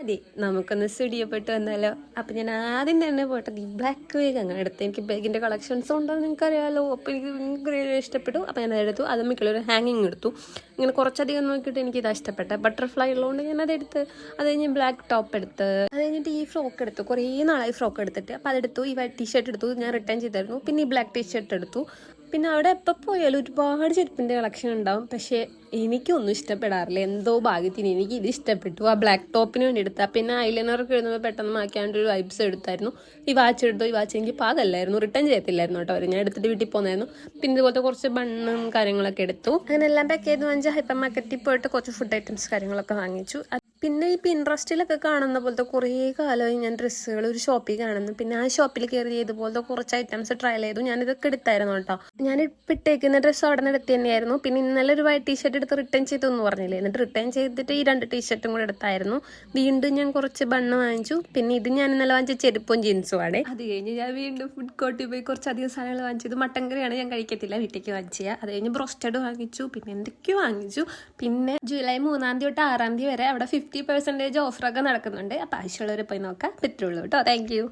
മതി നമുക്കൊന്ന് സ്റ്റുഡിയോ പോയിട്ട് വന്നാലോ. അപ്പം ഞാൻ ആദ്യം തന്നെ പോയിട്ട് ഈ ബ്ലാക്ക് വേഗ് അങ്ങനെ എടുത്ത്. എനിക്ക് ബാഗിൻ്റെ കളക്ഷൻസ് ഉണ്ടെന്ന് നിങ്ങൾക്കറിയാമല്ലോ. അപ്പോൾ എനിക്ക് ഭയങ്കര ഇഷ്ടപ്പെട്ടു. അപ്പോൾ ഞാൻ അതെടുത്തു. അത് മിക്കുള്ളൊരു ഹാങ്ങിങ് എടുത്തു. ഇങ്ങനെ കുറച്ചധികം നോക്കിയിട്ട് എനിക്കിത് ഇഷ്ടപ്പെട്ടെ. ബട്ടർഫ്ലൈ ഉള്ളതുകൊണ്ട് ഞാൻ അതെടുത്ത്. അത് കഴിഞ്ഞ് ബ്ലാക്ക് ടോപ്പ് എടുത്ത്. അത് കഴിഞ്ഞിട്ട് ഈ ഫ്രോക്ക് എടുത്തു. കുറേ നാളായി ഫ്രോക്ക് എടുത്തിട്ട്. അപ്പോൾ അതെടുത്തു. ഈ വൈറ്റ് ടീഷർട്ട് എടുത്തു. ഞാൻ റിട്ടേൺ ചെയ്തായിരുന്നു. പിന്നെ ഈ ബ്ലാക്ക് ടീഷർട്ട് എടുത്തു. പിന്നെ അവിടെ എപ്പോൾ പോയാലും ഒരുപാട് ചെരുപ്പിൻ്റെ കളക്ഷൻ ഉണ്ടാവും. പക്ഷേ എനിക്കൊന്നും ഇഷ്ടപ്പെടാറില്ല. എന്തോ ഭാഗ്യത്തിന് എനിക്ക് ഇത് ഇഷ്ടപ്പെട്ടു. ആ ബ്ലാക്ക് ടോപ്പിന് വേണ്ടി എടുത്താൽ. പിന്നെ ഐലൈനറൊക്കെ എഴുതുമ്പോൾ പെട്ടെന്ന് മാറ്റാണ്ട് ഒരു വൈബ്സ് എടുത്തായിരുന്നു. ഈ വാച്ച് എടുത്തു. ഈ വാച്ച് എനിക്ക് പാകമല്ലായിരുന്നു. റിട്ടേൺ ചെയ്യത്തില്ലായിരുന്നു കേട്ടോ അവർ. ഞാൻ എടുത്തിട്ട് വീട്ടിൽ പോകുന്നായിരുന്നു. പിന്നെ ഇതുപോലത്തെ കുറച്ച് ബണ്ണും കാര്യങ്ങളൊക്കെ എടുത്തു. അങ്ങനെ എല്ലാം പാക്ക് ചെയ്ത് വാങ്ങിച്ച് ഹൈപ്പർ മാർക്കറ്റിൽ പോയിട്ട് കുറച്ച് ഫുഡ് ഐറ്റംസ് കാര്യങ്ങളൊക്കെ വാങ്ങിച്ചു. പിന്നെ ഈ പിൻട്രസ്റ്റിലൊക്കെ കാണുന്ന പോലത്തെ കുറേ കാലമായി ഞാൻ ഡ്രസ്സുകൾ ഒരു ഷോപ്പിൽ കാണുന്നു. പിന്നെ ആ ഷോപ്പിൽ കയറി ഇതുപോലത്തെ കുറച്ച് ഐറ്റംസ് ട്രയൽ ചെയ്തു. ഞാനിതൊക്കെ എടുത്തായിരുന്നു കേട്ടോ. ഞാൻ ഇട്ടേക്കുന്ന ഡ്രസ്സ് ഉടനെ എടുത്ത് തന്നെയായിരുന്നു. പിന്നെ ഇന്നലെ ഒരു വൈറ്റ് ടീഷർട്ട് എടുത്ത് റിട്ടേൺ ചെയ്തു എന്ന് പറഞ്ഞില്ലേ. എന്നിട്ട് റിട്ടേൺ ചെയ്തിട്ട് ഈ 2 ടീഷർട്ടും കൂടെ എടുത്തായിരുന്നു. വീണ്ടും ഞാൻ കുറച്ച് ബണ്ണ് വാങ്ങിച്ചു. പിന്നെ ഇത് ഞാൻ ഇന്നലെ വാങ്ങിച്ച ചെരുപ്പും ജീൻസും ആണ്. അത് കഴിഞ്ഞ് ഞാൻ വീണ്ടും ഫുഡ് കോർട്ടിൽ പോയി കുറച്ചധികം സാധനങ്ങൾ വാങ്ങിച്ചത്. മട്ടൻ കറിയാണ് ഞാൻ കഴിക്കത്തില്ല, വീട്ടിലേക്ക് വാങ്ങിച്ച. അത് കഴിഞ്ഞ് ബ്രോസ്റ്റഡ് വാങ്ങിച്ചു. പിന്നെ എന്തൊക്കെയോ വാങ്ങിച്ചു. പിന്നെ ജൂലൈ 3-ാം തീയതി തൊട്ട് 6-ാം തീയതി വരെ അവിടെ 50% ഓഫറൊക്കെ നടക്കുന്നുണ്ട്. അപ്പോൾ ആവശ്യമുള്ളവർ പോയി നോക്കാം. പറ്റുള്ളൂ കേട്ടോ. Thank you.